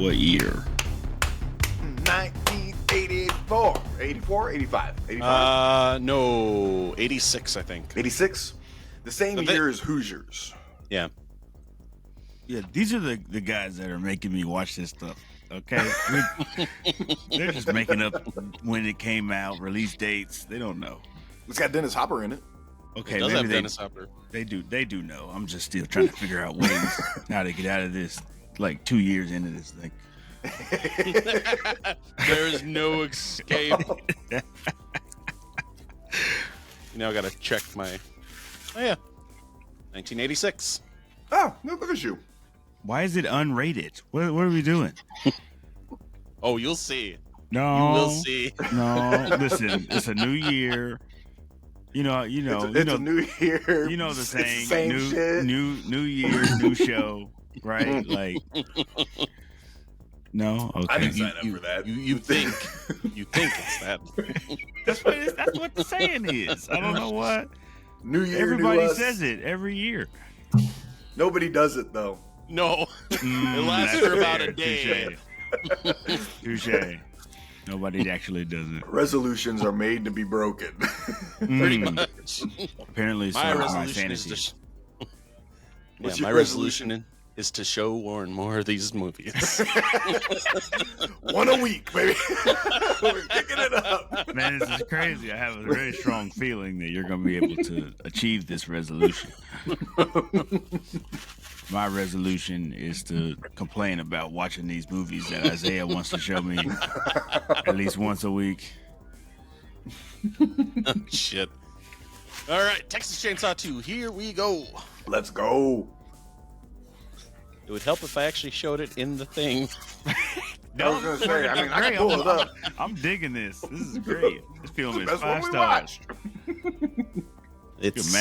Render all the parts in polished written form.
What year? 1984. 84, 85. 85? No, 86, I think. 86? The same year as Hoosiers. Yeah. Yeah, these are the guys that are making me watch this stuff. Okay, they're just making up when it came out, release dates. They don't know. It's got Dennis Hopper in it. Okay, It does maybe have Dennis Hopper. They do know. I'm just still trying to figure out ways how to get out of this. Like 2 years into this thing. There is no escape. Now I gotta check my. Oh yeah, 1986. Oh, look at you. Why is it unrated? What are we doing? Oh, you'll see. No, You will see. No, listen, it's a new year. You know, It's a new year. You know the saying, same shit. new year, new show, right? Like, no, okay. I didn't sign up for that. You think it's that? That's what the saying is. I don't know what. New year, Everybody new us. says it every year. Nobody does it though. No, it lasts that's for about fair. a day. Touche. Nobody actually does it. Resolutions are made to be broken. Pretty much. Apparently, so My is my resolution is sanity. to. What's Yeah, your my resolution is to show Warren more of these movies. One a week, baby. We're kicking it up. Man, this is crazy. I have a very strong feeling that you're going to be able to achieve this resolution. My resolution is to complain about watching these movies that Isaiah wants to show me at least once a week. Oh, shit. All right, Texas Chainsaw 2. Here we go. Let's go. It would help if I actually showed it in the thing. I was gonna say. I mean, I can pull it up. I'm digging this. This is great. This film is That's 5 what we stars. watched. It's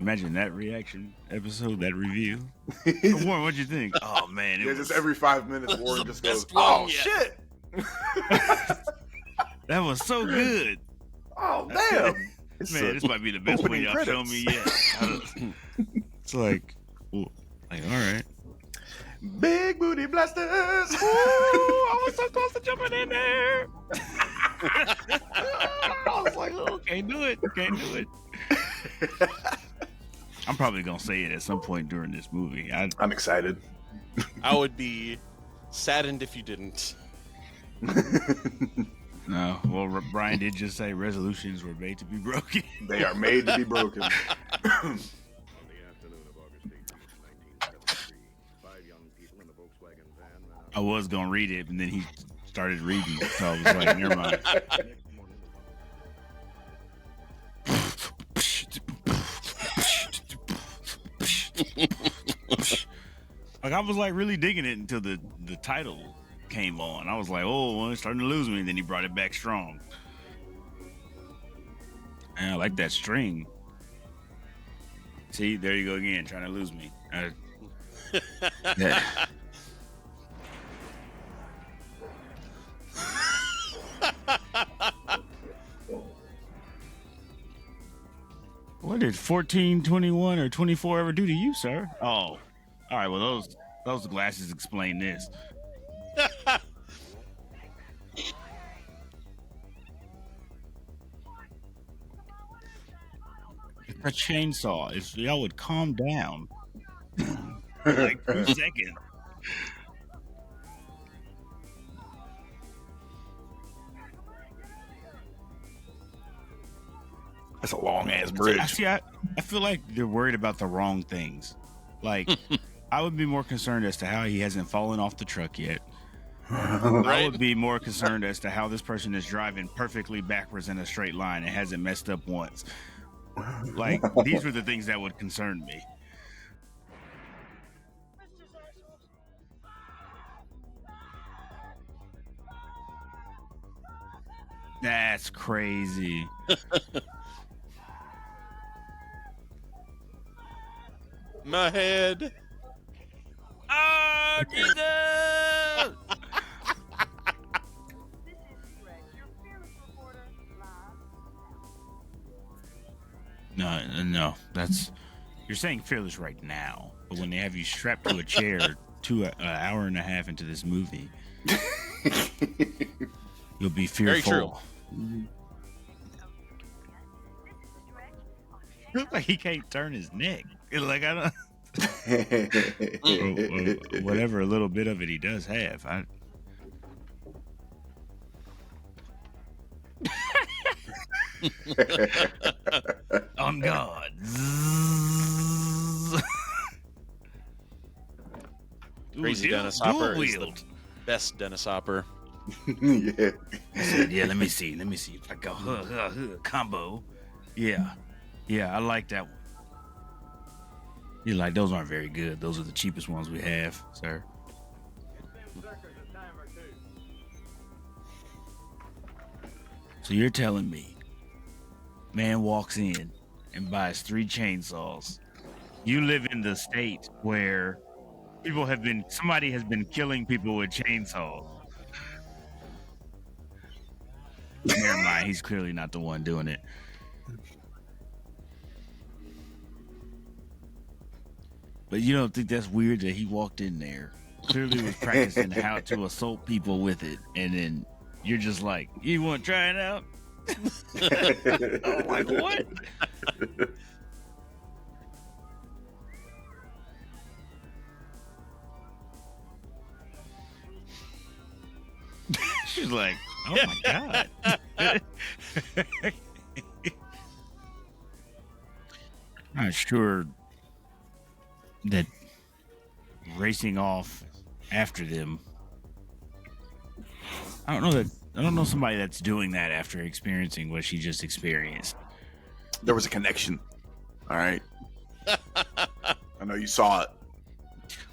Imagine that reaction episode, that review. Warren, what'd you think? Oh man, Yeah, just every 5 minutes, Warren the just goes, best one "Oh yet." shit! that was so good. Oh damn!" Man, this might be the best one opening y'all shown me yet. It's like, all right. Big booty blasters. Ooh, I was so close to jumping in there. I was like, oh, can't do it. I'm probably gonna say it at some point during this movie. I'm excited. I would be saddened if you didn't. No, well, Brian did just say resolutions were made to be broken. They are made to be broken. On the afternoon of August 18th, 1973, 5 young people in a Volkswagen van ran out. I was gonna read it, and then he started reading, so I was like, never mind. Like I was like really digging it until the title came on. I was like, oh, well, it's starting to lose me. And then he brought it back strong. And I like that string. See, there you go again, trying to lose me. Yeah. What did 14, 21, or 24 ever do to you, sir? Oh, all right. Well, those glasses explain this. It's a chainsaw. If y'all would calm down, for like 2 seconds. That's a long ass bridge. I feel like they're worried about the wrong things. Like, I would be more concerned as to how he hasn't fallen off the truck yet. I would be more concerned as to how this person is driving perfectly backwards in a straight line and hasn't messed up once. Like, these were the things that would concern me. That's crazy. My head. Oh, Jesus! No, that's you're saying fearless right now, but when they have you strapped to a chair an hour and a half into this movie, you'll be Very fearful. true. Looks like he can't turn his neck. Like I don't. Or whatever, a little bit of it he does have. On God. Crazy Dennis Hopper is the best Dennis Hopper. Yeah. Yeah, let me see if I go combo. Yeah, I like that one. You're like, those aren't very good. Those are the cheapest ones we have, sir. So you're telling me, man walks in and buys 3 chainsaws. You live in the state where somebody has been killing people with chainsaws. Never mind, he's clearly not the one doing it. But you don't think that's weird that he walked in there, clearly was practicing how to assault people with it, and then you're just like, you want to try it out? I'm like, what? She's like, oh my God. Not sure that racing off after them. I don't know somebody that's doing that after experiencing what she just experienced. There was a connection. All right. I know you saw it.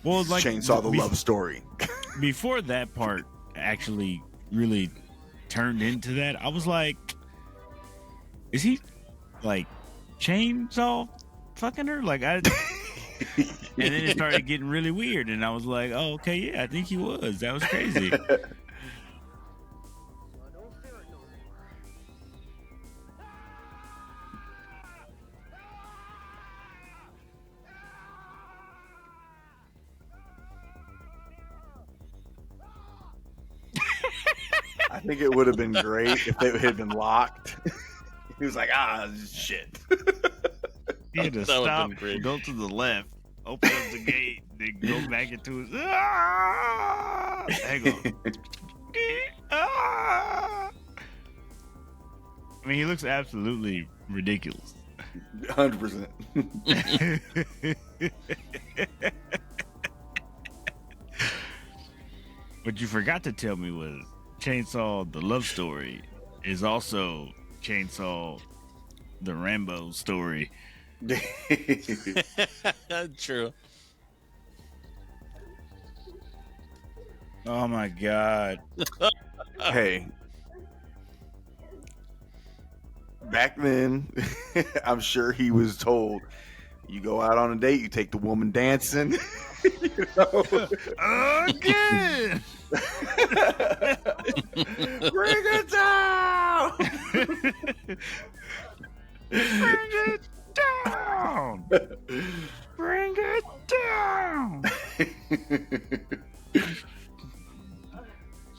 Well, like Chainsaw the love story. Before that part actually really turned into that, I was like, is he like chainsaw fucking her? Like I and then it started getting really weird, and I was like, oh, okay, yeah, I think he was. That was crazy. I think it would have been great if they had been locked. He was like, shit. He had to That would've stop, been great. go to the left, open up the gate, then go back into his. Hang on. I mean, he looks absolutely ridiculous. 100%. What you forgot to tell me was Chainsaw the love story is also Chainsaw the Rambo story. True. Oh my God. Hey. Back then, I'm sure he was told, you go out on a date, you take the woman dancing. You know? Again. Bring it down. Bring it down. Bring it down.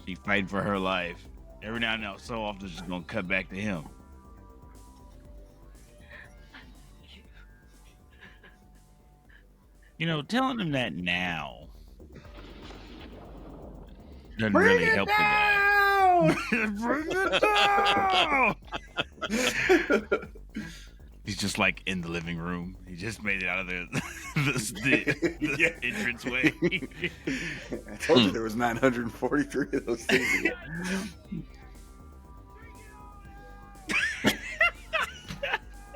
She fighting for her life. Every now and then, so often, she's gonna cut back to him. You know, telling him that now doesn't really help the guy. Bring it down. He's just like in the living room. He just made it out of the entranceway. I told you there was 943 of those things.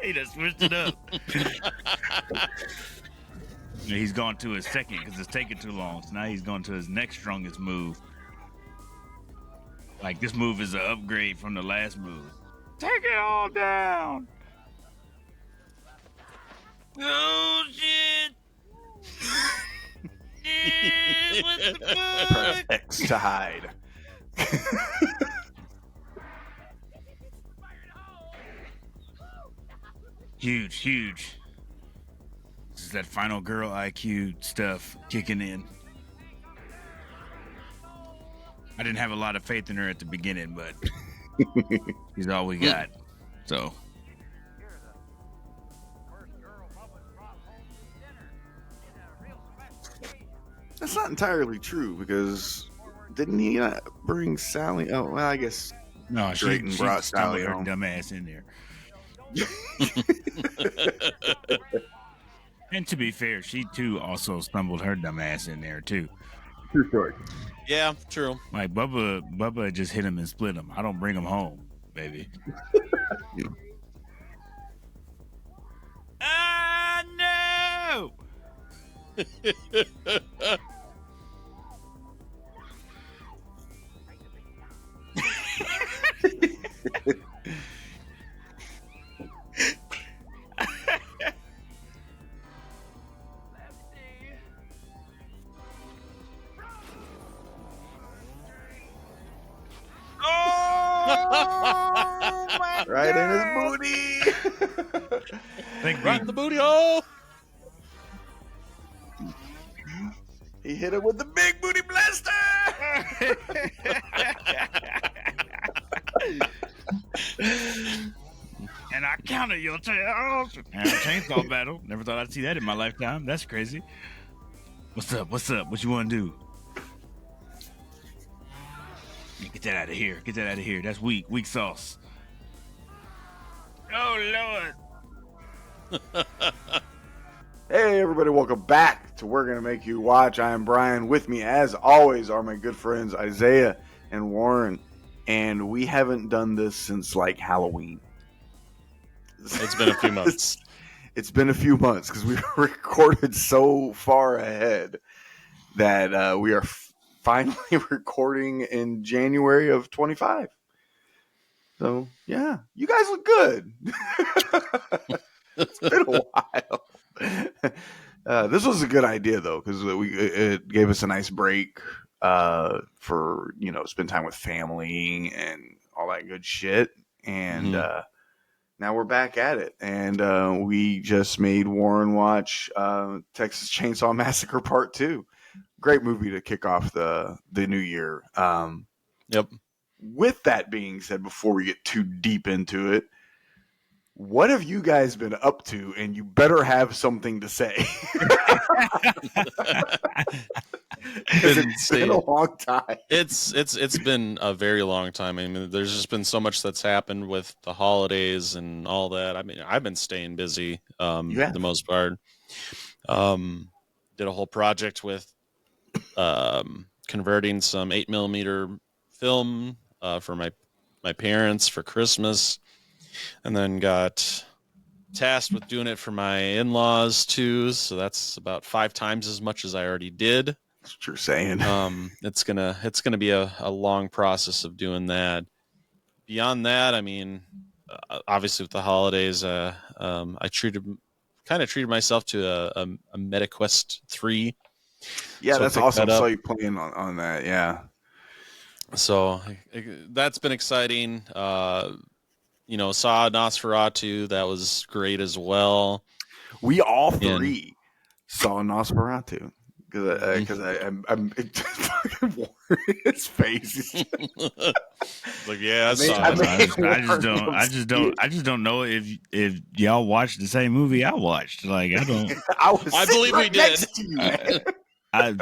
He just switched it up. He's gone to his second because it's taking too long. So now he's going to his next strongest move. Like this move is an upgrade from the last move. Take it all down. Oh shit. Yeah, what the Press fuck? X to hide. Huge. This is that final girl IQ stuff kicking in. I didn't have a lot of faith in her at the beginning, but she's all we got. So That's not entirely true because didn't he bring Sally? Oh, well, I guess no, Drayton she brought stumbled Sally her home. dumb ass in there. And to be fair, she too also stumbled her dumb ass in there too. True story. Yeah, true. Like Bubba just hit him and split him. I don't bring him home, baby. Ah, no! Oh my Right God. in his booty. Think Right in the booty hole. He hit him with the big booty blaster. And I counter your tails. And a chainsaw battle. Never thought I'd see that in my lifetime. That's crazy. What's up? What's up? What you want to do? Get that out of here. Get that out of here. That's weak. Weak sauce. Oh, Lord. Hey, everybody, welcome back to We're Gonna Make You Watch. I am Brian. With me, as always, are my good friends Isaiah and Warren. And we haven't done this since like Halloween. It's been a few months. It's been a few months because we recorded so far ahead that we are finally recording in January of 25. So, yeah, you guys look good. It's been a while. This was a good idea, though, because it gave us a nice break for, spend time with family and all that good shit. And now we're back at it. And we just made Warren watch Texas Chainsaw Massacre Part 2. Great movie to kick off the new year. Yep. With that being said, before we get too deep into it, what have you guys been up to? And you better have something to say. It's been a long time. It's been a very long time. I mean, there's just been so much that's happened with the holidays and all that. I mean, I've been staying busy for the most part. Did a whole project with converting some 8mm film for my parents for Christmas, and then got tasked with doing it for my in-laws too. So that's about 5 times as much as I already did. That's what you're saying. It's gonna be a long process of doing that. Beyond that, I mean, obviously with the holidays, I treated myself to a MetaQuest 3. Yeah, So that's pick awesome. that I up. saw you playing on that. Yeah. So that's been exciting. Saw Nosferatu. That was great as well. We all three saw Nosferatu because I'm his face. Like, yeah, I just don't know if y'all watched the same movie I watched. Like, I don't. I believe we did. Next to you, man. I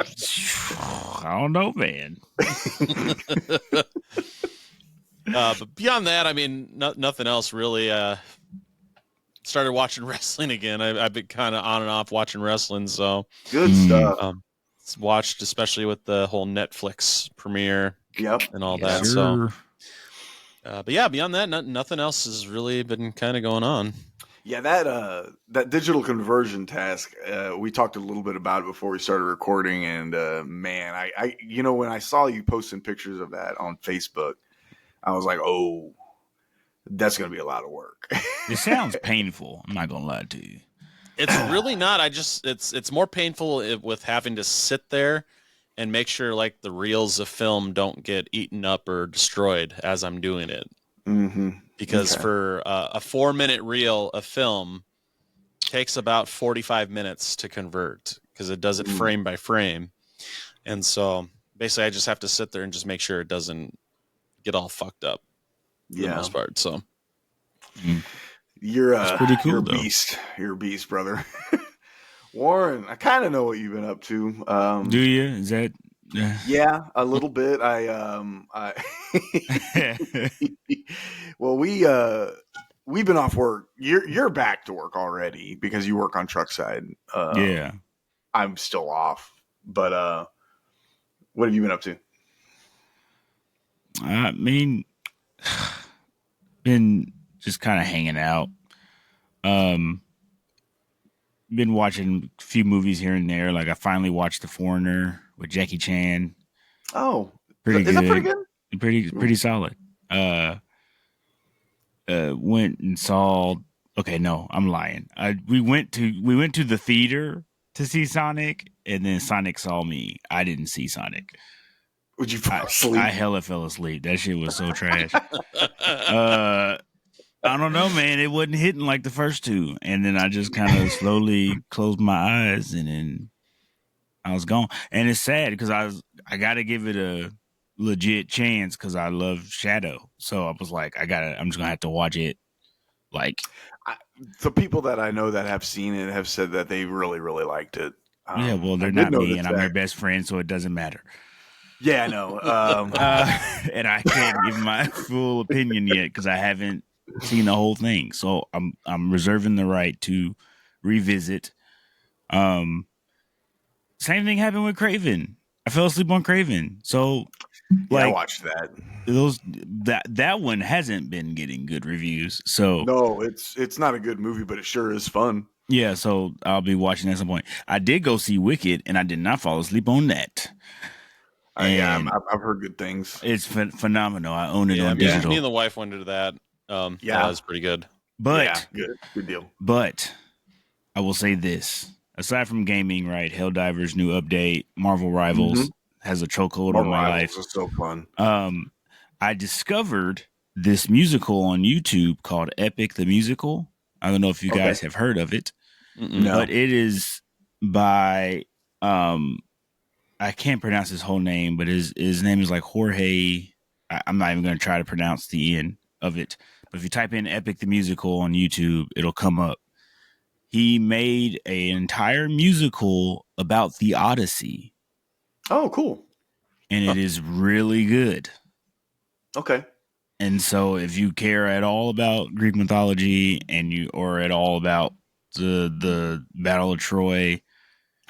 don't know, man. But beyond that, I mean, nothing else really. Started watching wrestling again. I've been kind of on and off watching wrestling, so Good stuff. Watched especially with the whole Netflix premiere, and all that. Sure. So, but yeah, beyond that, nothing else has really been kind of going on. Yeah, that digital conversion task, we talked a little bit about it before we started recording, and man, I when I saw you posting pictures of that on Facebook, I was like, oh, that's going to be a lot of work. It sounds painful. I'm not going to lie to you. It's really not. It's more painful with having to sit there and make sure like the reels of film don't get eaten up or destroyed as I'm doing it. Mm-hmm. Because for a 4-minute reel of film takes about 45 minutes to convert because it does it frame by frame. And so basically I just have to sit there and just make sure it doesn't get all fucked up for the most part. So you're pretty cool, you're a though. beast. You're a beast, brother. Warren, I kind of know what you've been up to. Do you? Is that? Yeah, a little bit. Well, we've been off work. You're back to work already because you work on truck side. Yeah. I'm still off. But what have you been up to? I mean, been just kind of hanging out. Been watching a few movies here and there. Like I finally watched The Foreigner with Jackie Chan. Oh, Pretty is good. that pretty good? Pretty solid. Went and saw. Okay, no, I'm lying. We went to the theater to see Sonic, and then Sonic saw me. I didn't see Sonic. Would you fall asleep? I hella fell asleep. That shit was so trash. I don't know, man. It wasn't hitting like the first two, and then I just kind of slowly closed my eyes, and then I was gone. And it's sad because I got to give it a legit chance because I love Shadow. So I was like, I'm just gonna have to watch it. Like, the people that I know that have seen it have said that they really, really liked it. yeah, well, they're not me, and I'm their best friend, so it doesn't matter. Yeah, I know. And I can't give my full opinion yet because I haven't seen the whole thing. So I'm reserving the right to revisit. Same thing happened with Craven. I fell asleep on Craven. So I watched that. That one hasn't been getting good reviews. So no, it's not a good movie, but it sure is fun. Yeah, so I'll be watching at some point. I did go see Wicked, and I did not fall asleep on that. Yeah, I've heard good things. It's phenomenal. I own it on digital. Me and the wife went to that. Yeah, that's pretty good. But good deal. But I will say this: aside from gaming, right? Helldivers new update, Marvel Rivals has a chokehold on my life. Is so fun. I discovered this musical on YouTube called Epic the Musical. I don't know if you guys have heard of it, but it is by I can't pronounce his whole name, but his name is like Jorge. I'm not even going to try to pronounce the end of it. But if you type in Epic the Musical on YouTube, it'll come up. He made an entire musical about the Odyssey. Oh, cool. And it is really good. Okay. And so if you care at all about Greek mythology or at all about the Battle of Troy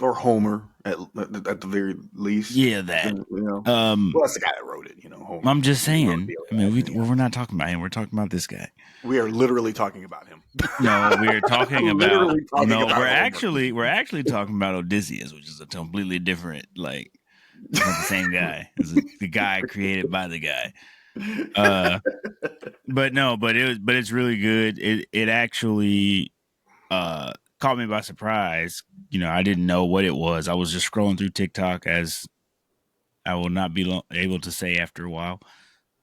or Homer at the very least. Yeah, that. Well, that's the guy that wrote it, Homer. I'm just saying. I mean, we're not talking about him. We're talking about this guy. We are literally talking about him. No, we're talking about. We're actually talking about Odysseus, which is a completely different. Like, it's not the same guy. It's the guy created by the guy. But it's really good. It actually caught me by surprise. I didn't know what it was. I was just scrolling through TikTok, as I will not be able to say after a while.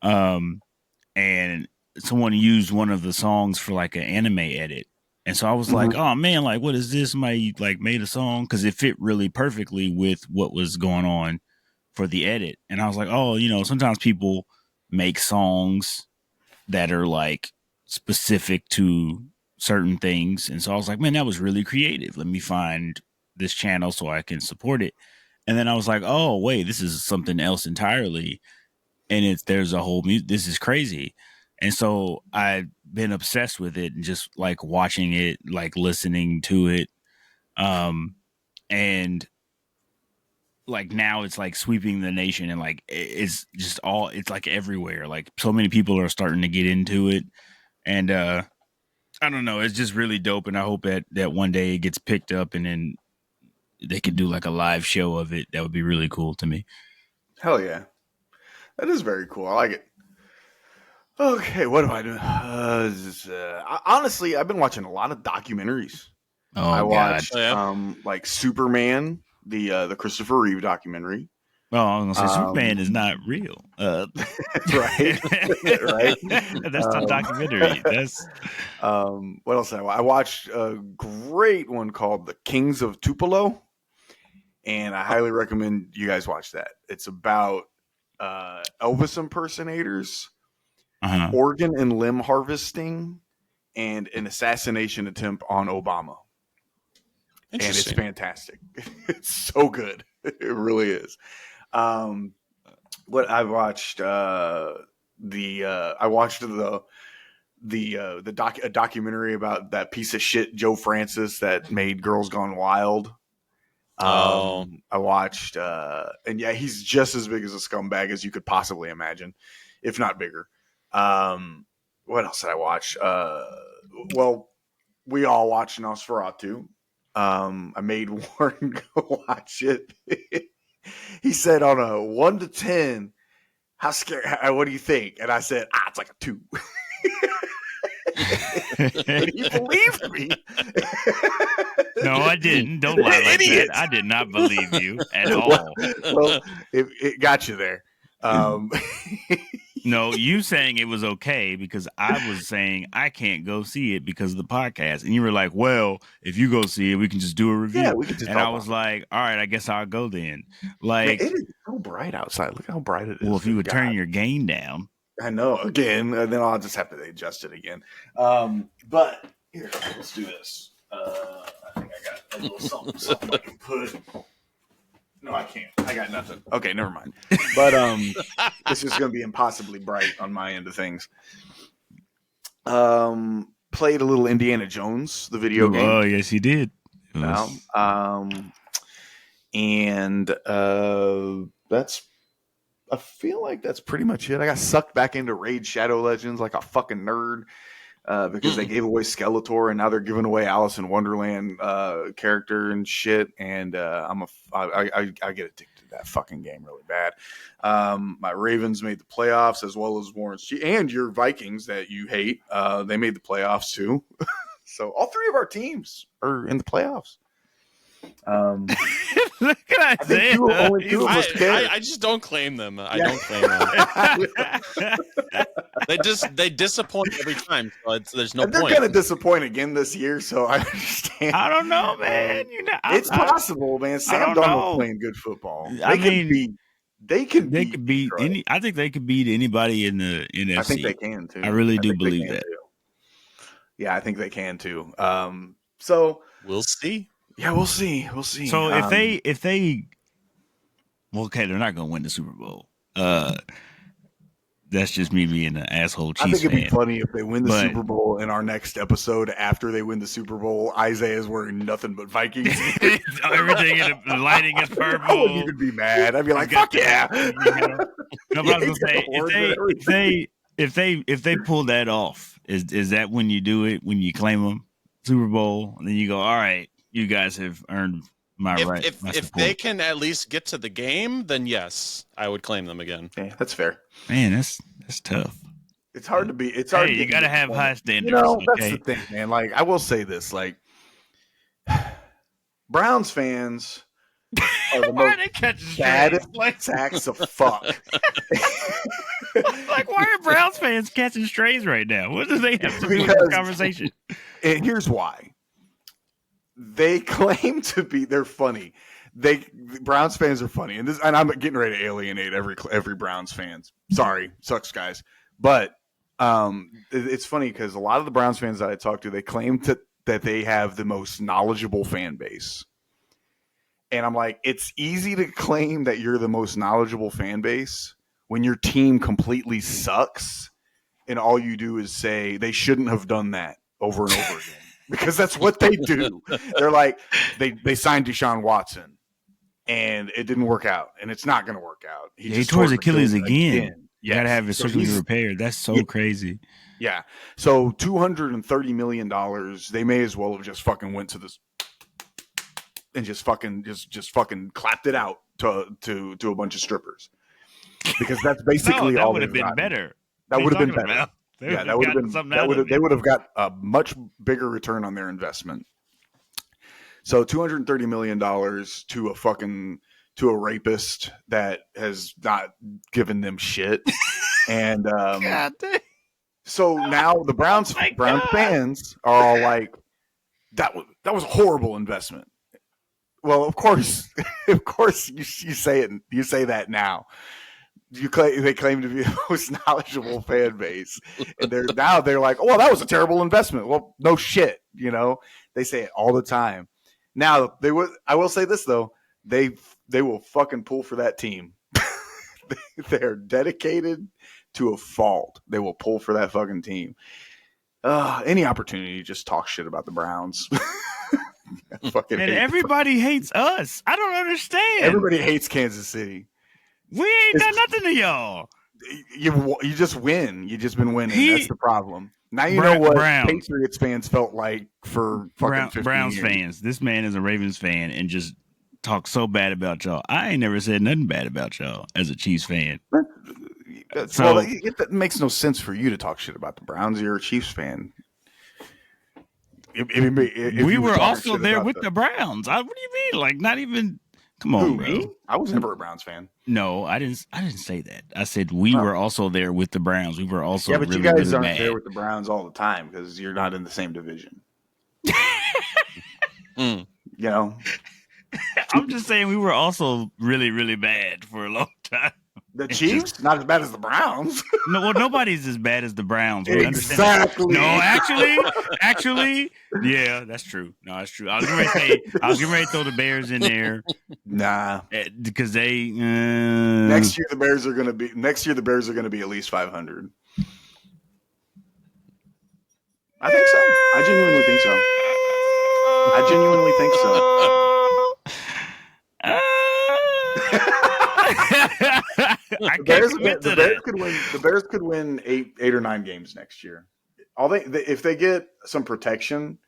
And someone used one of the songs for like an anime edit. And so I was like, oh man, like, what is this? Somebody like made a song because it fit really perfectly with what was going on for the edit. And I was like, oh, sometimes people make songs that are like specific to certain things. And so I was like, man, that was really creative. Let me find this channel so I can support it. And then I was like, oh, wait, this is something else entirely. And there's a whole this is crazy. And so I've been obsessed with it and just like watching it, like listening to it. And like now it's like sweeping the nation, and like it's just it's like everywhere. Like so many people are starting to get into it. And I don't know, it's just really dope. And I hope that one day it gets picked up and then they could do like a live show of it. That would be really cool to me. Hell yeah. That is very cool. I like it. Okay, what am I doing? Honestly, I've been watching a lot of documentaries. Oh, I watched like Superman, the Christopher Reeve documentary. Oh, I was gonna say Superman is not real. Right. That's not documentary. That's what else? I watched a great one called The Kings of Tupelo. and I highly recommend you guys watch that. It's about Elvis impersonators, organ and limb harvesting, and an assassination attempt on Obama. And it's fantastic. It's so good. It really is. What I watched a documentary about that piece of shit Joe Francis that made Girls Gone Wild. I watched and yeah, he's just as big as a scumbag as you could possibly imagine, if not bigger. What else did I watch? Well, we all watched Nosferatu. I made Warren go watch it. He said on a 1 to 10, how scary? What do you think? And I said, it's like a 2. And he believed me. No, I didn't. Don't lie like that. I did not believe you at all. Well, it got you there. No, you saying it was okay because I was saying I can't go see it because of the podcast. And you were like, well, if you go see it, we can just do a review. Yeah, we can just and I was like, all right, I guess I'll go then. Like, man, it is so bright outside. Look how bright it is. Well, if you would turn your gain down. I know, again, and then I'll just have to adjust it again. But here, let's do this. I think I got a little something I can put. No, I can't. I got nothing. Okay, never mind. But it's just going to be impossibly bright on my end of things. Played a little Indiana Jones, the video game. Oh, yes, you did. And that's. I feel like that's pretty much it. I got sucked back into Raid Shadow Legends like a fucking nerd because they gave away Skeletor and now they're giving away Alice in Wonderland character and shit. And I get addicted to that fucking game really bad. My Ravens made the playoffs as well as Warren's and your Vikings that you hate. They made the playoffs too. So all 3 of our teams are in the playoffs. Look at that. Only 2 of us care. I just don't claim them. I don't claim them. They disappoint every time. So there's no and they're point. They're going to disappoint again this year, so I understand. I don't know, man. It's possible, man. Sam Darnold's playing good football. They can beat any. I think they could beat anybody in the NFC. I think they can too. I really do believe that. Too. Yeah, I think they can too. So we'll see. Yeah, we'll see. We'll see. So if they, well, okay, they're not going to win the Super Bowl. That's just me being an asshole Chiefs fan. I think it'd be funny if they win the Super Bowl in our next episode after they win the Super Bowl. Isaiah's wearing nothing but Vikings. Everything in the lighting is purple. I wouldn't even be mad. I'd be like, "Fuck yeah!" No, but I was gonna say if they pull that off, is that when you do it? When you claim them Super Bowl, and then you go, "All right, you guys have earned my right." If they can at least get to the game, then yes, I would claim them again. Yeah, that's fair. Man, that's tough. It's hard to be. It's hard. Hey, you got to have high standards. That's the thing, man. Like, I will say this: like, Browns fans are the most baddest sacks of fuck. Like, why are Browns fans catching strays right now? What do they have to do with this conversation? And here's why. They claim to be. They're funny. Browns fans are funny, and I'm getting ready to alienate every Browns fans. Sorry, sucks, guys. But it's funny because a lot of the Browns fans that I talk to, they claim that they have the most knowledgeable fan base, and I'm like, it's easy to claim that you're the most knowledgeable fan base when your team completely sucks, and all you do is say they shouldn't have done that over and over again. Because that's what they do. They're like, they signed Deshaun Watson, and it didn't work out, and it's not going to work out. He tore his Achilles again. You got to have his so surgery repaired. That's so crazy. Yeah. So $230 million, they may as well have just fucking went to this and just fucking clapped it out to a bunch of strippers. Because that's basically all that would have been better. That would have been better. About? That would have been. They would have got a much bigger return on their investment. So $230 million to a rapist that has not given them shit, and God damn. So now the Browns fans are all like, that was a horrible investment. Well, of course, of course, you say it. You say that now. They claim to be the most knowledgeable fan base, and they're like, oh, well, that was a terrible investment. Well, no shit, they say it all the time. Now I will say this though, they will fucking pull for that team. They're dedicated to a fault. They will pull for that fucking team. Any opportunity to just talk shit about the Browns. And everybody hates us. I don't understand. Everybody hates Kansas City. We ain't done nothing to y'all. You just win. You just been winning. That's the problem. Now you know what Patriots fans felt like for fucking 15 Browns years. fans. This man is a Ravens fan and just talks so bad about y'all. I ain't never said nothing bad about y'all as a Chiefs fan. It makes no sense for you to talk shit about the Browns. You're a Chiefs fan. If we were also there with the Browns. What do you mean? Like, not even. Come on, bro. Me? I was never a Browns fan. No, I didn't say that. I said we were also there with the Browns. We were also but really, you guys really aren't bad. there with the Browns all the time because you're not in the same division. I'm just saying we were also really, really bad for a long time. The Chiefs? Not as bad as the Browns. No, well, nobody's as bad as the Browns. Exactly. No, actually, yeah, that's true. No, that's true. I was getting ready to throw the Bears in there. Nah, because they next year the Bears are going to be at least 500. I think so. I genuinely think so. The Bears could win eight or 9 games next year. If they get some protection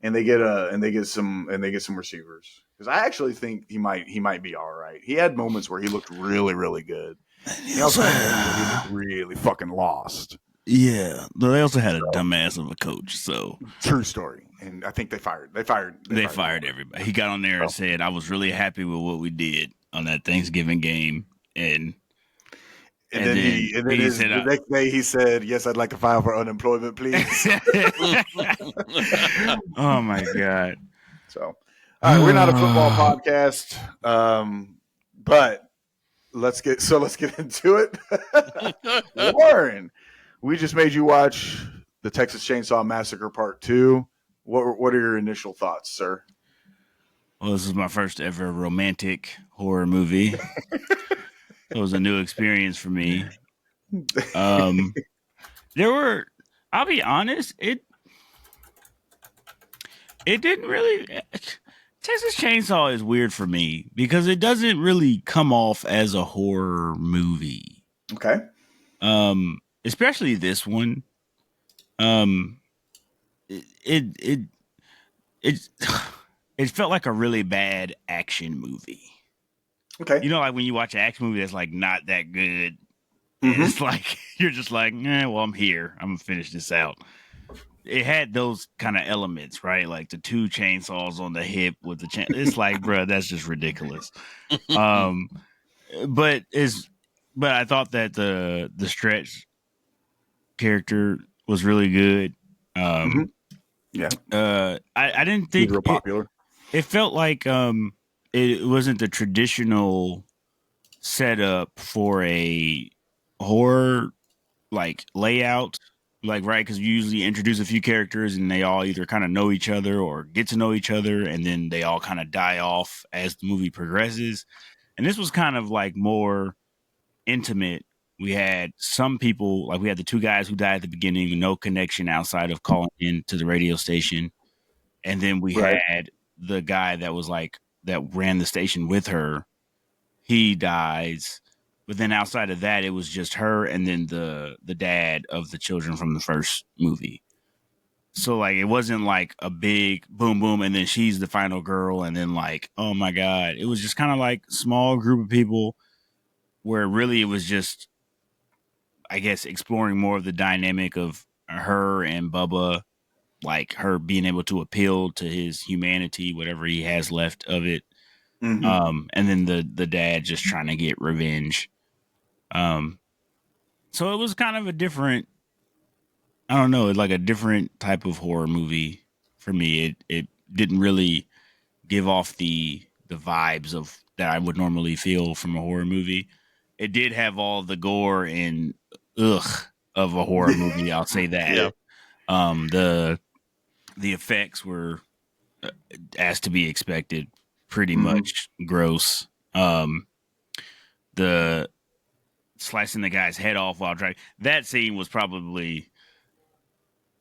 and they get some receivers, because I actually think he might be all right. He had moments where he looked really, really good. He also had moments where he looked really fucking lost. Yeah, but they also had a dumbass of a coach. So true story. And I think they fired everybody. He got on there and said, "I was really happy with what we did on that Thanksgiving game," and then the next day he said, "Yes, I'd like to file for unemployment, please." Oh my god! So, all right, we're not a football podcast, but let's get into it. Warren, we just made you watch the Texas Chainsaw Massacre Part 2. What are your initial thoughts, sir? Well, this is my first ever romantic horror movie. It was a new experience for me. I'll be honest, it didn't really. Texas Chainsaw is weird for me because it doesn't really come off as a horror movie. Okay. Especially this one. It felt like a really bad action movie. Okay. Like when you watch an action movie that's like not that good, mm-hmm. It's like you're just like, well, I'm here. I'm gonna finish this out. It had those kind of elements, right? Like the 2 chainsaws on the hip with the it's like, bro, that's just ridiculous. But I thought that the Stretch character was really good. Mm-hmm. Yeah. I didn't think real popular. It felt like it wasn't the traditional setup for a horror like layout, like, right? Because you usually introduce a few characters and they all either kind of know each other or get to know each other, and then they all kind of die off as the movie progresses. And this was kind of like more intimate. We had some people, like we had the 2 guys who died at the beginning, no connection outside of calling in to the radio station. And then we had the guy that was like, that ran the station with her. He dies. But then outside of that, it was just her and then the dad of the children from the first movie. So like, it wasn't like a big boom, boom. And then she's the final girl. And then like, oh my God, it was just kind of like small group of people where really it was just, I guess, exploring more of the dynamic of her and Bubba, like her being able to appeal to his humanity, whatever he has left of it. Mm-hmm. And then the dad just trying to get revenge. So it was kind of a different, I don't know, like a different type of horror movie for me. It didn't really give off the the vibes of that I would normally feel from a horror movie. It did have all the gore and ugh of a horror movie. I'll say that. Yeah. The effects were as to be expected, pretty Mhm. much gross. The slicing the guy's head off while driving, that scene was probably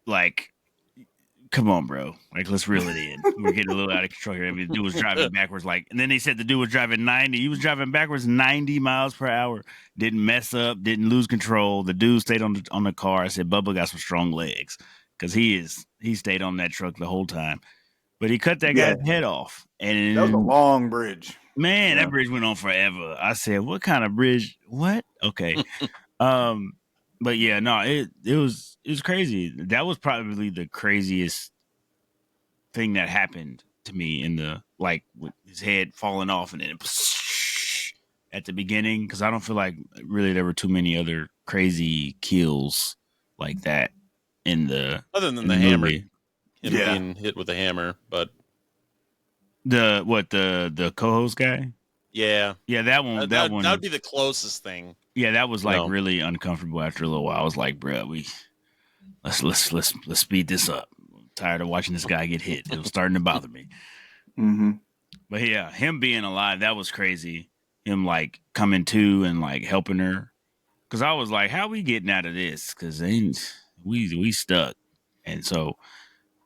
like, come on, bro. Like, let's reel it in. We're getting a little out of control here. I mean, the dude was driving backwards, and then they said the dude was driving 90. He was driving backwards 90 miles per hour. Didn't mess up, didn't lose control. The dude stayed on the car. I said, Bubba got some strong legs because he stayed on that truck the whole time. But he cut that Yeah. guy's head off. That was a And long bridge. man, Yeah. that bridge went on forever. I said, what kind of bridge? What? Okay. But yeah, no, it was crazy. That was probably the craziest thing that happened to me in the with his head falling off and then at the beginning, because I don't feel like really there were too many other crazy kills like that in the Other than in the hammer, movie. him Yeah. being hit with a hammer, but The co-host guy. yeah, Yeah, that one. that would be the closest thing. Yeah, that was like No. really uncomfortable after a little while. I was like, bruh, let's speed this up. I'm tired of watching this guy get hit. It was starting to bother me. Mm-hmm. But yeah, him being alive, that was crazy. Him like coming to and like helping her. Cause I was like, how we getting out of this? Cause we stuck. And so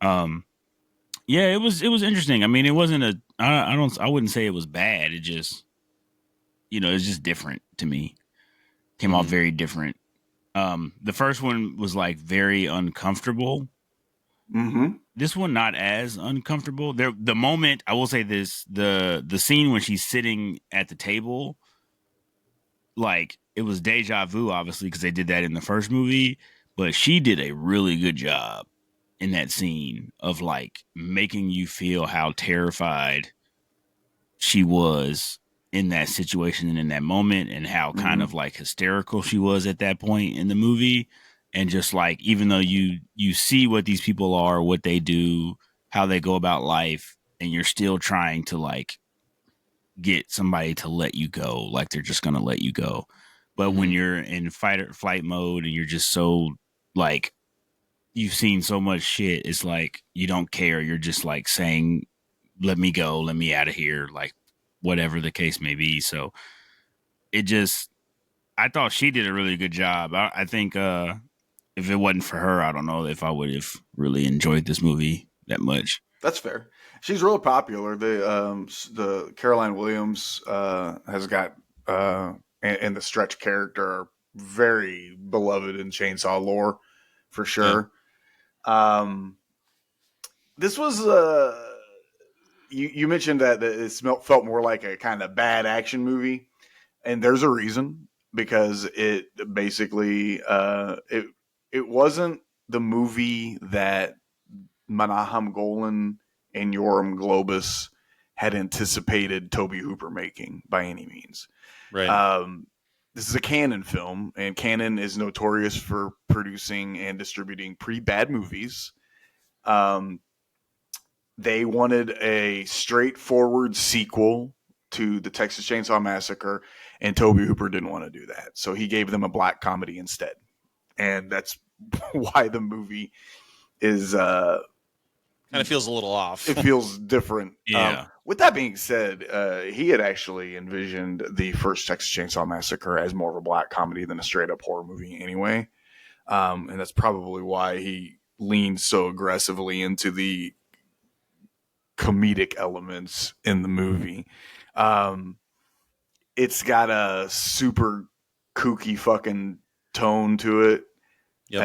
yeah, it was interesting. I mean, it wasn't I wouldn't say it was bad. It just it's just different to me. Came off very different. The first one was like very uncomfortable. Mm-hmm. This one not as uncomfortable. The moment, I will say this, the scene when she's sitting at the table, like it was deja vu, obviously, because they did that in the first movie, but she did a really good job in that scene of like making you feel how terrified she was in that situation and in that moment, and how kind of like hysterical she was at that point in the movie. And just like, even though you see what these people are, what they do, how they go about life, and you're still trying to like get somebody to let you go, like they're just gonna let you go. But when you're in fight or flight mode and you're just so like, you've seen so much shit, it's like you don't care. You're just like saying, let me go, let me out of here, like whatever the case may be. So I thought she did a really good job. I think if it wasn't for her, I don't know if I would have really enjoyed this movie that much. That's fair. She's really popular. The Caroline Williams has got and the Stretch character are very beloved in chainsaw lore for sure. This was you mentioned that it felt more like a kind of bad action movie, and there's a reason, because it basically it wasn't the movie that Menahem Golan and Yoram Globus had anticipated Toby Hooper making by any means. Right. This is a Cannon film, and Cannon is notorious for producing and distributing pretty bad movies. They wanted a straightforward sequel to the Texas Chainsaw Massacre, and Toby Hooper didn't want to do that. So he gave them a black comedy instead. And that's why the movie is Kind of feels a little off. it feels different. Yeah. With that being said, he had actually envisioned the first Texas Chainsaw Massacre as more of a black comedy than a straight up horror movie anyway. And that's probably why he leaned so aggressively into the comedic elements in the movie. It's got a super kooky fucking tone to it. Yep.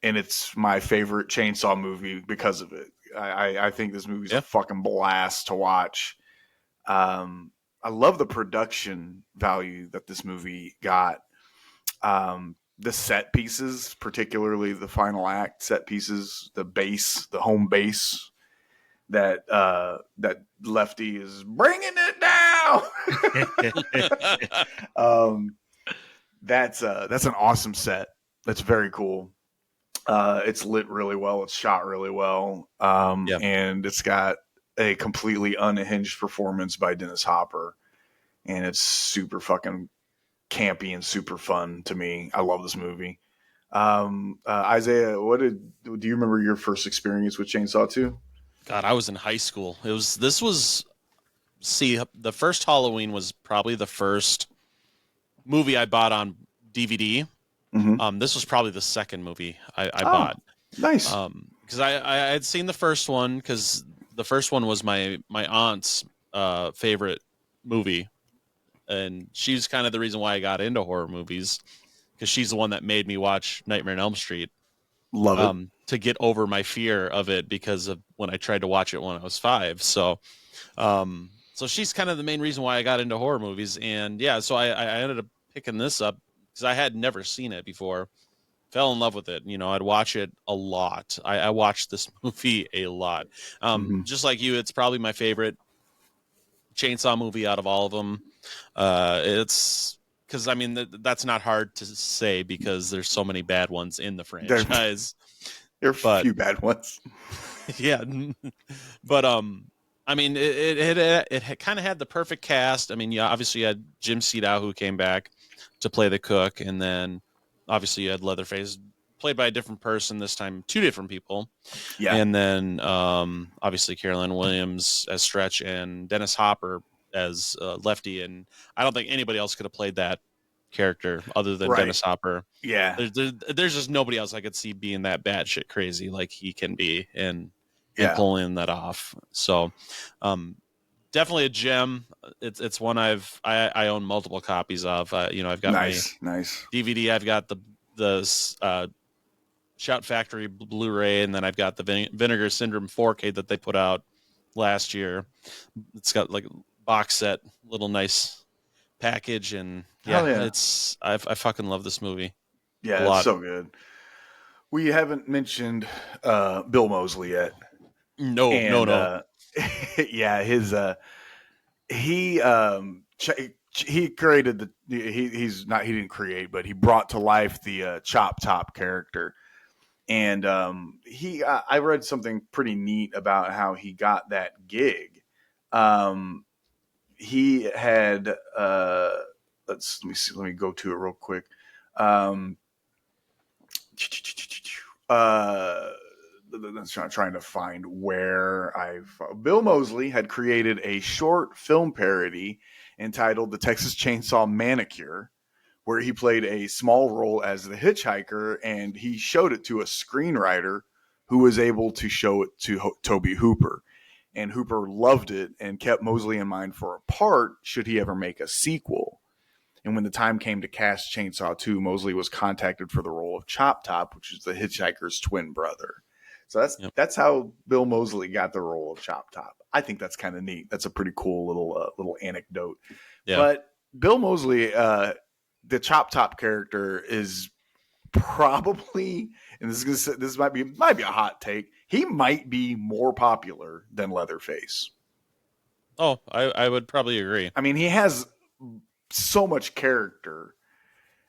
And it's my favorite chainsaw movie because of it. I think this movie's a fucking blast to watch. I love the production value that this movie got. The set pieces, particularly the final act set pieces, the home base that Lefty is bringing it down. That's an awesome set. That's very cool. It's lit really well. It's shot really well. And it's got a completely unhinged performance by Dennis Hopper, and it's super fucking campy and super fun to me. I love this movie. Isaiah, do you remember your first experience with Chainsaw 2? God, I was in high school. The first Halloween was probably the first movie I bought on DVD. Mm-hmm. This was probably the second movie I Oh, bought. nice. Because I had seen the first one, because the first one was my aunt's favorite movie, and she's kind of the reason why I got into horror movies, because she's the one that made me watch Nightmare on Elm Street. Love it. To get over my fear of it because of when I tried to watch it when I was 5. So she's kind of the main reason why I got into horror movies. And yeah, so I ended up picking this up because I had never seen it before. Fell in love with it. I'd watch it a lot. I watched this movie a lot. Mm-hmm. Just like you, it's probably my favorite Chainsaw movie out of all of them. It's because that's not hard to say because there's so many bad ones in the franchise. There are a few bad ones. Yeah, but it kind of had the perfect cast. Obviously you had Jim Siedow, who came back to play the cook, and then obviously you had Leatherface, played by a different person this time, 2 different people. Yeah. And then obviously Caroline Williams as Stretch and Dennis Hopper as Lefty, and I don't think anybody else could have played that character other than Dennis Hopper. Yeah. There's just nobody else I could see being that batshit crazy like he can be, and pulling that off. So definitely a gem. It's one I own multiple copies of. I've got my DVD. I've got the Shout Factory Blu-ray, and then I've got the Vinegar Syndrome 4K that they put out last year. It's got like box set, little nice package, and it's I fucking love this movie. Yeah, it's so good. We haven't mentioned Bill Moseley yet. No. Yeah, his he created he didn't create, but he brought to life the Chop Top character. And I read something pretty neat about how he got that gig. He had let me go to it real quick. That's trying to find where Bill Moseley had created a short film parody entitled "The Texas Chainsaw Manicure," where he played a small role as the hitchhiker, and he showed it to a screenwriter who was able to show it to Toby Hooper. And Hooper loved it and kept Moseley in mind for a part should he ever make a sequel. And when the time came to cast Chainsaw 2, Moseley was contacted for the role of Chop Top, which is the hitchhiker's twin brother. So that's how Bill Moseley got the role of Chop Top. I think that's kind of neat. That's a pretty cool little anecdote. Yeah. But Bill Moseley, the Chop Top character is probably, and this might be a hot take, he might be more popular than Leatherface. Oh, I would probably agree. I mean, he has so much character,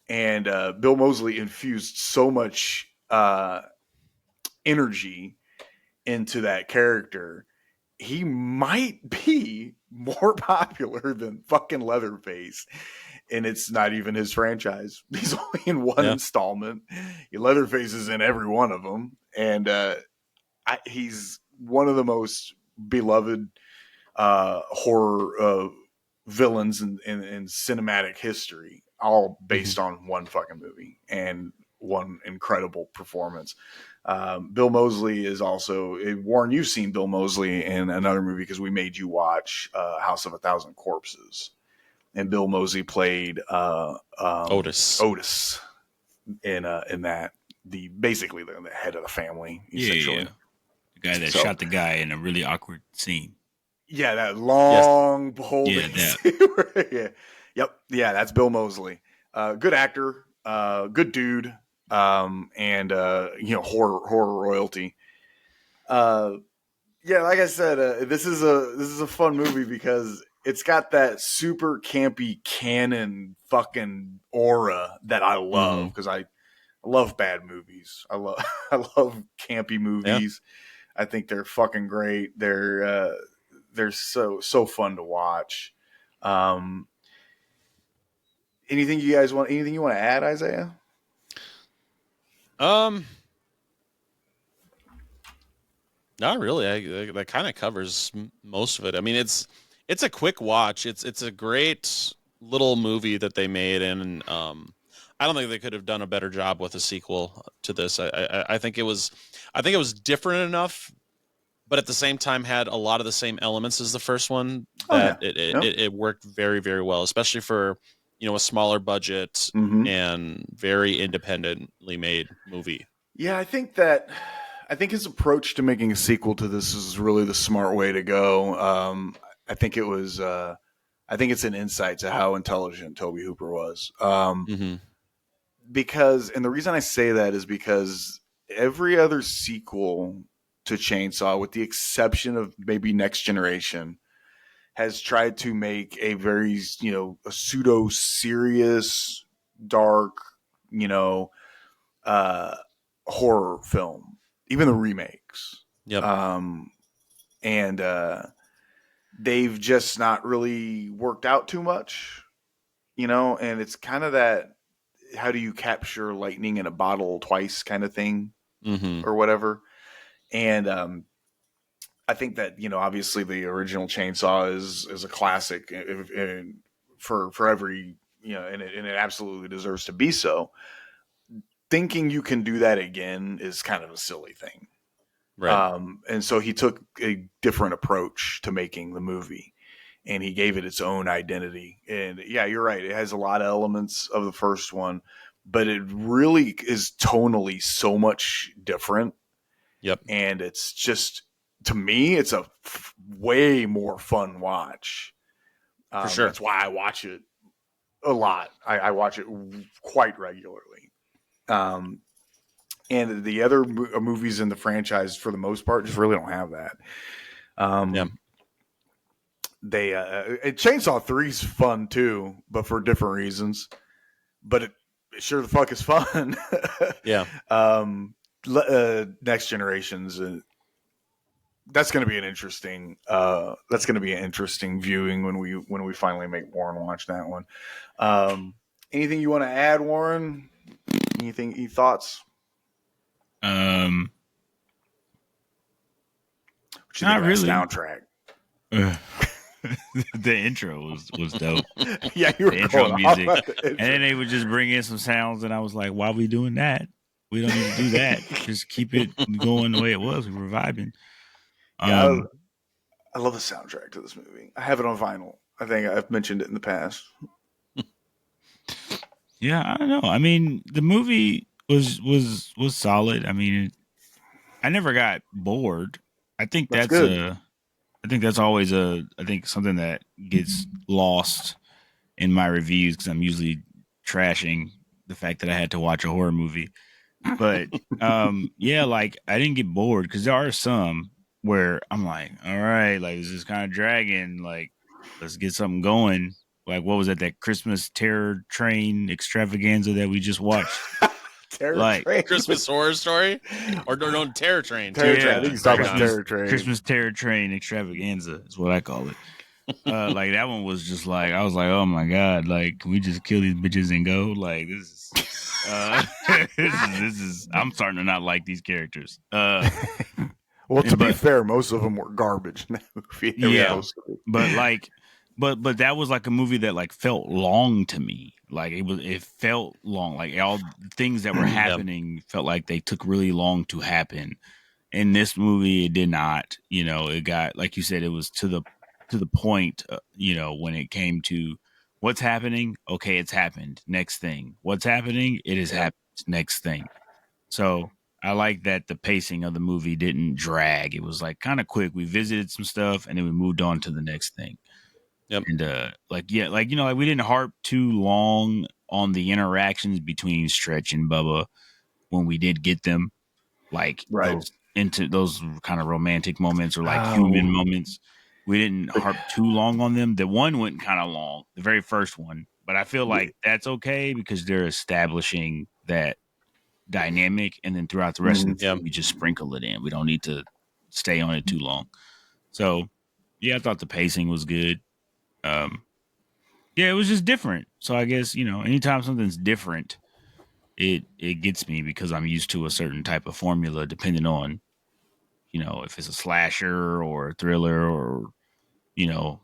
and Bill Moseley infused so much energy into that character. He might be more popular than fucking Leatherface, and it's not even his franchise. He's only in one installment. Leatherface is in every one of them, and he's one of the most beloved horror villains in cinematic history, all based on one fucking movie and one incredible performance. Bill Moseley is also, Warren, you've seen Bill Moseley in another movie because we made you watch House of a Thousand Corpses, and Bill Moseley played Otis in that, basically the head of the family, essentially. The guy that shot the guy in a really awkward scene. Yeah, that long holding. Yeah, Yep. Yeah, that's Bill Moseley. Good actor, good dude, and horror royalty. Like I said, this is a fun movie because it's got that super campy canon fucking aura that I love, because I love bad movies. I love campy movies. Yeah. I think they're fucking great. They're they're so fun to watch. Anything you want to add, Isaiah? Not really. That kind of covers most of it. I mean, it's a quick watch. It's a great little movie that they made, and I don't think they could have done a better job with a sequel to this. I think it was different enough, but at the same time had a lot of the same elements as the first one that it worked very, very well, especially for a smaller budget and very independently made movie. Yeah, I think his approach to making a sequel to this is really the smart way to go. I think it's an insight to how intelligent Tobe Hooper was. Because, and the reason I say that is because every other sequel to Chainsaw, with the exception of maybe Next Generation, has tried to make a very, a pseudo serious, dark, horror film. Even the remakes. Yep. And they've just not really worked out too much, and it's kind of that, how do you capture lightning in a bottle twice kind of thing, or whatever. And I think that, obviously the original Chainsaw is a classic for every, and it absolutely deserves to be so. Thinking you can do that again is kind of a silly thing. Right. And so he took a different approach to making the movie, and he gave it its own identity. And yeah, you're right. It has a lot of elements of the first one, but it really is tonally so much different. Yep. And it's just, to me, it's a way more fun watch. For sure. That's why I watch it a lot. I watch it quite regularly. And the other movies in the franchise, for the most part, just really don't have that. They Chainsaw 3 is fun too, but for different reasons. But it sure the fuck is fun. Yeah. Next Generations. That's going to be an interesting. That's going to be an interesting viewing when we finally make Warren watch that one. Anything you want to add, Warren? Any thoughts? Not really. Soundtrack. The intro was dope. Yeah, you were the intro music, and then they would just bring in some sounds, and I was like, "Why are we doing that? We don't need to do that. Just keep it going the way it was. We were vibing." Yeah, I love the soundtrack to this movie. I have it on vinyl. I think I've mentioned it in the past. Yeah, I don't know. I mean, the movie was solid. I mean, I never got bored. I think that's good. I think that's always something that gets lost in my reviews, because I'm usually trashing the fact that I had to watch a horror movie. But yeah, like I didn't get bored, because there are some where I'm like, all right, like this is kind of dragging. Like, let's get something going. Like, what was that Christmas Terror Train extravaganza that we just watched? Train. Christmas Horror Story? Or no, Terror Train. Terror Train. I think he's talking about Terror Train. Christmas Terror Train extravaganza is what I call it. Like, that one was just like, I was like, oh my God, like, can we just kill these bitches and go? Like, this is I'm starting to not like these characters. Well, to be fair, most of them were garbage in that movie. Yeah, but that was like a movie that like felt long to me. Like it felt long. Like all the things that were happening felt like they took really long to happen. In this movie, it did not. It got, like you said, it was to the point. When it came to what's happening, okay, it's happened. Next thing, what's happening? It has happened. Next thing. So I like that the pacing of the movie didn't drag. It was like kind of quick. We visited some stuff and then we moved on to the next thing. Yep. And like we didn't harp too long on the interactions between Stretch and Bubba when we did get them, like those kind of romantic moments or like human moments. We didn't harp too long on them. The one went kind of long, the very first one, but I feel like that's okay because they're establishing that dynamic, and then throughout the rest of the film, we just sprinkle it in. We don't need to stay on it too long. So Yeah, I thought the pacing was good. Yeah, it was just different. So I guess, anytime something's different, it gets me because I'm used to a certain type of formula depending on, if it's a slasher or a thriller or, you know,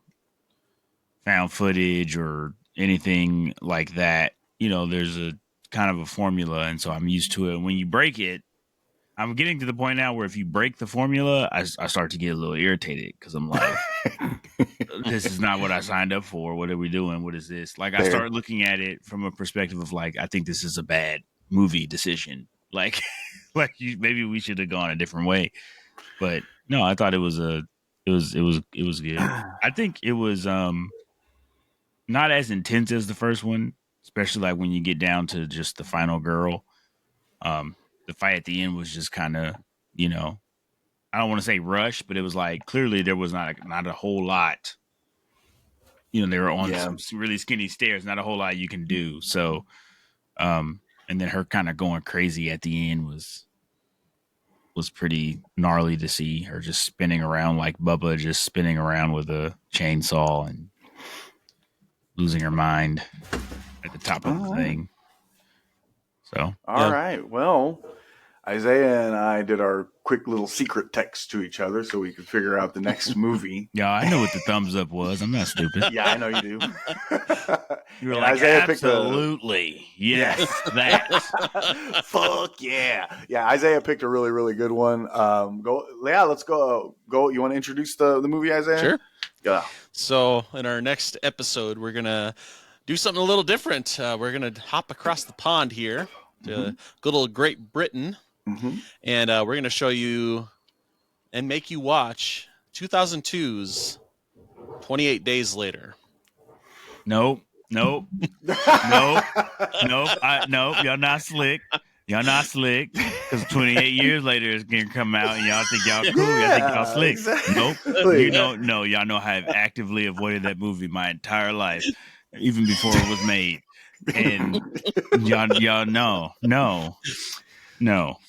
found footage or anything like that. There's a kind of a formula and so I'm used to it. When you break it, I'm getting to the point now where if you break the formula, I start to get a little irritated because I'm like, this is not what I signed up for. What are we doing? What is this? Like, I Fair. start looking at it from a perspective of like, I think this is a bad movie decision. Like, maybe we should have gone a different way. But no, I thought it was good. I think it was not as intense as the first one, especially like when you get down to just the final girl. The fight at the end was just kind of, I don't want to say rush, but it was like clearly there was not a whole lot. They were on some really skinny stairs, not a whole lot you can do. So, and then her kind of going crazy at the end was pretty gnarly to see her just spinning around like Bubba, just spinning around with a chainsaw and losing her mind at the top of the thing. So, All right. Well, Isaiah and I did our quick little secret text to each other so we could figure out the next movie. yeah, I know what the thumbs up was. I'm not stupid. Yeah, I know you do. You were And like, Isaiah absolutely. Yes, that. Fuck yeah. Yeah, Isaiah picked a really, really good one. Let's go. You want to introduce the movie, Isaiah? Sure. Yeah. So in our next episode, we're gonna do something a little different. We're gonna hop across the pond here to good old Great Britain, and we're gonna show you and make you watch 2002's 28 Days Later. Nope. Nope. Nope. Y'all not slick. Y'all not slick. Because 28 years later it's gonna come out and y'all think y'all cool. Y'all think y'all slick. Exactly. Nope. No. Y'all know I have actively avoided that movie my entire life, even before it was made. And y'all know. No.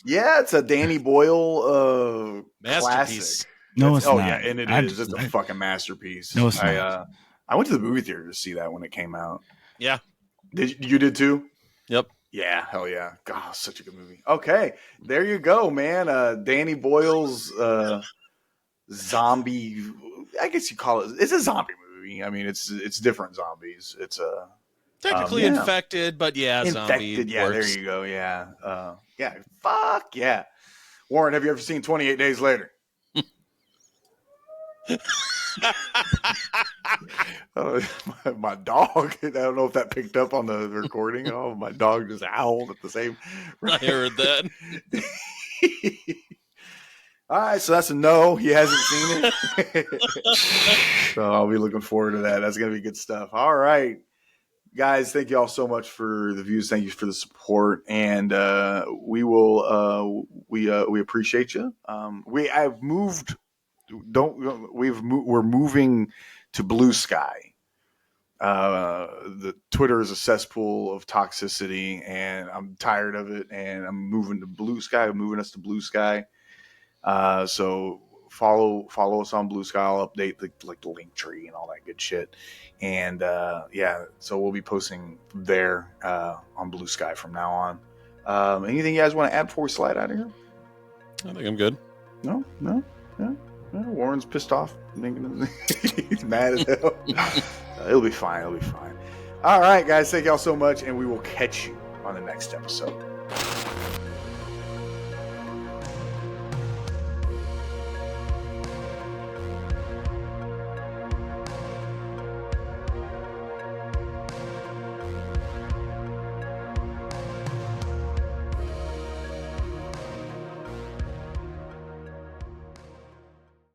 Yeah, it's a Danny Boyle Masterpiece. classic. No, it's not. Yeah, and is. It's a fucking masterpiece. No, it's not. I went to the movie theater to see that when it came out. Yeah. You did too? Yep. Yeah, hell yeah. God, such a good movie. Okay, there you go, man. Danny Boyle's zombie, I guess you call it. It's a zombie movie. I mean, it's different zombies. It's a Technically infected, but yeah, zombie. Infected, yeah, works. there you go. Yeah. Yeah, fuck yeah. Warren, have you ever seen 28 Days Later? My dog, I don't know if that picked up on the recording. Oh, my dog just howled at the same. I heard that. All right, so that's a no. He hasn't seen it. So I'll be looking forward to that. That's going to be good stuff. All right, guys, thank you all so much for the views. Thank you for the support. And we will, we appreciate you. We're moving to Blue Sky. The Twitter is a cesspool of toxicity, and I'm tired of it. And I'm moving to Blue Sky. I'm moving us to Blue Sky. So follow us on Blue Sky. I'll update the link tree and all that good shit. And so we'll be posting there on Blue Sky from now on. Anything you guys want to add before we slide out of here? I think I'm good. No. Warren's pissed off. He's mad as hell. It'll be fine. All right, guys. Thank y'all so much, and we will catch you on the next episode.